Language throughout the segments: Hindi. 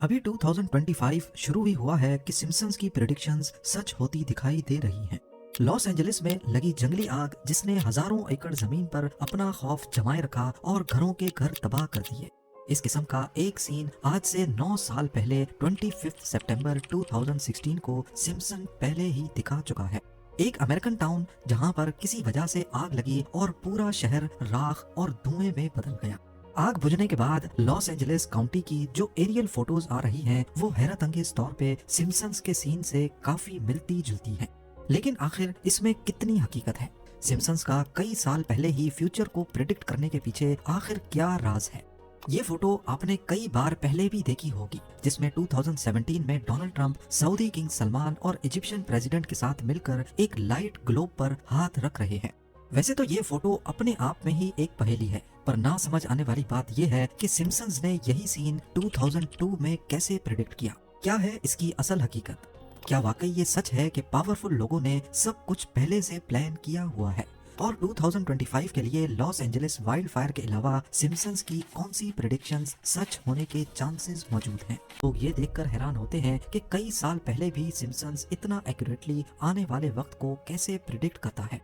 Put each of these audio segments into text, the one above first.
अभी 2025 शुरू ही हुआ है कि सिम्पसन्स की प्रेडिक्शंस सच होती दिखाई दे रही हैं। लॉस एंजलिस में लगी जंगली आग जिसने हजारों एकड़ जमीन पर अपना खौफ जमाए रखा और घरों के घर तबाह कर दिए। इस किस्म का एक सीन आज से 9 साल पहले 25 सितंबर 2016 को सिम्पसन पहले ही दिखा चुका है। एक अमेरिकन टाउन जहां पर किसी वजह से आग लगी और पूरा शहर राख और धुएं में बदल गया। आग बुझने के बाद लॉस एंजलिस काउंटी की जो एरियल फोटोज आ रही हैं वो हैरत अंगेज तौर पे सिम्पसन्स के सीन से काफी मिलती जुलती हैं। लेकिन आखिर इसमें कितनी हकीकत है? सिम्पसन्स का कई साल पहले ही फ्यूचर को प्रिडिक्ट करने के पीछे आखिर क्या राज है? ये फोटो आपने कई बार पहले भी देखी होगी, जिसमें 2017 में Donald Trump Saudi king Salman और इजिप्शियन प्रेसिडेंट के साथ मिलकर एक लाइट ग्लोब पर हाथ रख रहे हैं। वैसे तो ये फोटो अपने आप में ही एक पहेली है, पर ना समझ आने वाली बात यह है कि सिम्पसन्स ने यही सीन 2002 में कैसे प्रेडिक्ट किया। क्या है इसकी असल हकीकत? क्या वाकई ये सच है कि पावरफुल लोगों ने सब कुछ पहले से प्लान किया हुआ है? और 2025 के लिए लॉस एंजलिस वाइल्ड फायर के अलावा सिम्पसन्स की कौन सी प्रेडिक्शंस सच होने के चांसेस मौजूद हैं? लोग ये देखकर हैरान होते हैं कि कई साल पहले भी सिम्पसन्स इतना एक्यूरेटली आने वाले वक्त को कैसे प्रिडिक्ट करता है।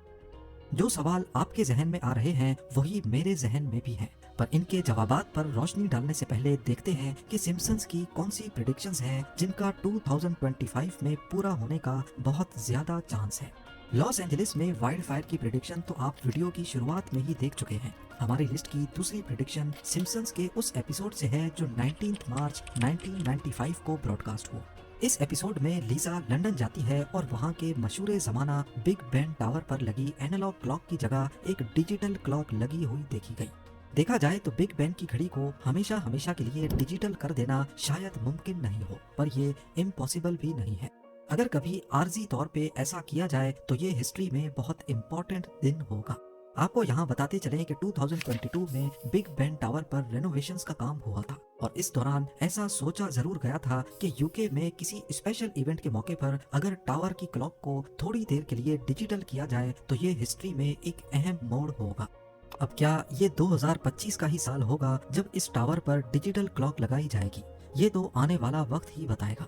जो सवाल आपके जहन में आ रहे हैं वही मेरे जहन में भी हैं, पर इनके जवाबात पर रोशनी डालने से पहले देखते हैं कि सिम्पसन्स की कौन सी प्रेडिक्शंस हैं जिनका 2025 में पूरा होने का बहुत ज्यादा चांस है। लॉस एंजलिस में वाइल्ड फायर की प्रेडिक्शन तो आप वीडियो की शुरुआत में ही देख चुके हैं। हमारी लिस्ट की दूसरी प्रेडिक्शन सिम्पसन्स के उस एपिसोड से है जो 19 मार्च 1995 को ब्रॉडकास्ट हुआ। इस एपिसोड में लीसा लंदन जाती है और वहाँ के मशहूर जमाना बिग बेन टावर पर लगी एनालॉग क्लॉक की जगह एक डिजिटल क्लॉक लगी हुई देखी गई। देखा जाए तो बिग बेन की घड़ी को हमेशा हमेशा के लिए डिजिटल कर देना शायद मुमकिन नहीं हो, पर ये इम्पॉसिबल भी नहीं है। अगर कभी आर्जी तौर पे ऐसा किया जाए तो ये हिस्ट्री में बहुत इम्पोर्टेंट दिन होगा। आपको यहाँ बताते चलें कि 2022 में बिग बेन टावर पर रेनोवेशंस का काम हुआ था और इस दौरान ऐसा सोचा जरूर गया था कि यूके में किसी स्पेशल इवेंट के मौके पर अगर टावर की क्लॉक को थोड़ी देर के लिए डिजिटल किया जाए तो ये हिस्ट्री में एक अहम मोड़ होगा। अब क्या ये 2025 का ही साल होगा जब इस टावर पर डिजिटल क्लॉक लगाई जाएगी? ये तो आने वाला वक्त ही बताएगा।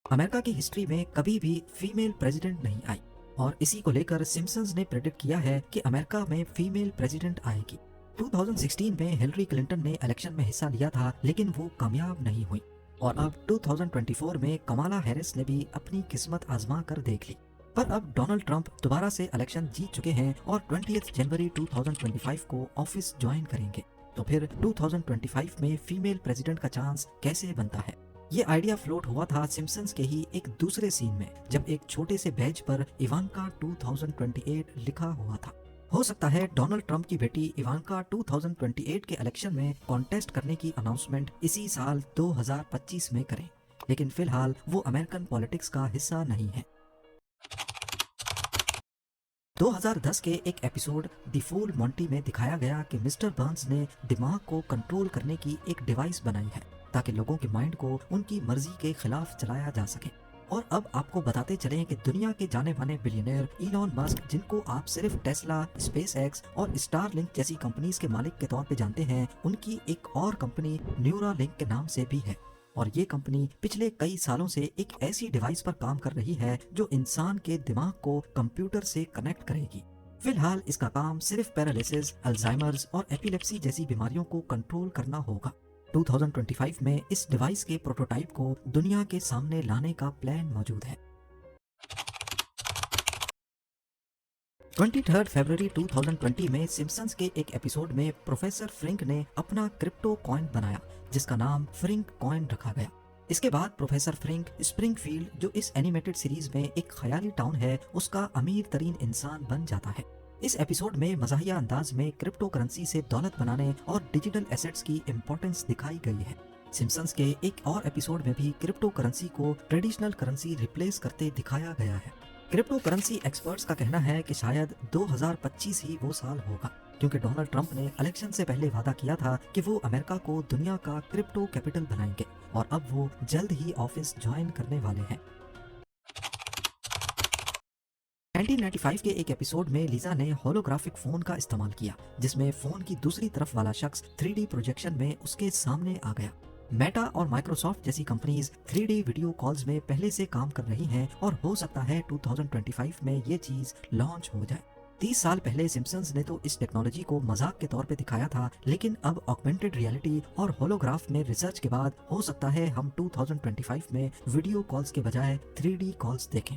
अमेरिका की हिस्ट्री में कभी भी फीमेल प्रेसिडेंट नहीं आई और इसी को लेकर सिम्पसन्स ने प्रेडिक्ट किया है कि अमेरिका में फीमेल प्रेसिडेंट आएगी। 2016 में हिलरी क्लिंटन ने इलेक्शन में हिस्सा लिया था लेकिन वो कामयाब नहीं हुई और अब 2024 में कमाला हैरिस ने भी अपनी किस्मत आजमा कर देख ली। पर अब डोनाल्ड ट्रंप दोबारा से इलेक्शन जीत चुके हैं और 20 जनवरी 2025 को ऑफिस ज्वाइन करेंगे। तो फिर 2025 में फीमेल प्रेसिडेंट का चांस कैसे बनता है? ये आइडिया फ्लोट हुआ था सिम्पसन्स के ही एक दूसरे सीन में, जब एक छोटे से बैज पर इवांका 2028 लिखा हुआ था। हो सकता है डोनाल्ड ट्रंप की बेटी इवांका 2028 के इलेक्शन में कॉन्टेस्ट करने की अनाउंसमेंट इसी साल 2025 में करें, लेकिन फिलहाल वो अमेरिकन पॉलिटिक्स का हिस्सा नहीं है। 2010 के एक एपिसोड द फूल मॉन्टी में दिखाया गया कि मिस्टर बर्न्स ने दिमाग को कंट्रोल करने की एक डिवाइस बनाई है ताकि लोगों के माइंड को उनकी मर्जी के खिलाफ चलाया जा सके। और अब आपको बताते चलें कि दुनिया के जाने माने बिलियनर इलॉन मस्क, जिनको आप सिर्फ टेस्ला, स्पेसएक्स और स्टारलिंक जैसी कंपनीज के मालिक के तौर पे जानते हैं, उनकी एक और कंपनी न्यूरालिंक के नाम से भी है। और ये कंपनी पिछले कई सालों से एक ऐसी डिवाइस पर काम कर रही है जो इंसान के दिमाग को कंप्यूटर से कनेक्ट करेगी। फिलहाल इसका काम सिर्फ पैरालिसिस, अल्जाइमर्स और एपिलेप्सी जैसी बीमारियों को कंट्रोल करना होगा। 2025 में इस डिवाइस के प्रोटोटाइप को दुनिया के सामने लाने का प्लान मौजूद है। 23 फरवरी 2020 में सिम्पसन्स के एक एपिसोड में प्रोफेसर फ्रिंक ने अपना क्रिप्टो कॉइन बनाया जिसका नाम फ्रिंक कॉइन रखा गया। इसके बाद प्रोफेसर फ्रिंक स्प्रिंगफील्ड, जो इस एनिमेटेड सीरीज में एक ख्याली टाउन है, उसका अमीर तरीन इंसान बन जाता है। इस एपिसोड में मज़ाहिया अंदाज में क्रिप्टो करेंसी से दौलत बनाने और डिजिटल एसेट्स की इम्पोर्टेंस दिखाई गई है। सिम्पसन्स के एक और एपिसोड में भी क्रिप्टो करेंसी को ट्रेडिशनल करेंसी रिप्लेस करते दिखाया गया है। क्रिप्टो करेंसी एक्सपर्ट्स का कहना है कि शायद 2025 ही वो साल होगा, क्योंकि डोनाल्ड ट्रंप ने इलेक्शन से पहले वादा किया था कि वो अमेरिका को दुनिया का क्रिप्टो कैपिटल बनाएंगे और अब वो जल्द ही ऑफिस ज्वाइन करने वाले हैं। 1995 के एक एपिसोड में लीजा ने होलोग्राफिक फोन का इस्तेमाल किया, जिसमें फोन की दूसरी तरफ वाला शख्स 3D प्रोजेक्शन में उसके सामने आ गया। मेटा और माइक्रोसॉफ्ट जैसी कंपनीज 3D वीडियो कॉल्स में पहले से काम कर रही हैं और हो सकता है 2025 में ये चीज लॉन्च हो जाए। 30 साल पहले सिम्पसन्स ने तो इस टेक्नोलॉजी को मजाक के तौर पे दिखाया था, लेकिन अब ऑगमेंटेड रियलिटी और होलोग्राफ में रिसर्च के बाद हो सकता है हम 2025 में वीडियो कॉल्स के बजाय 3D कॉल्स देखें।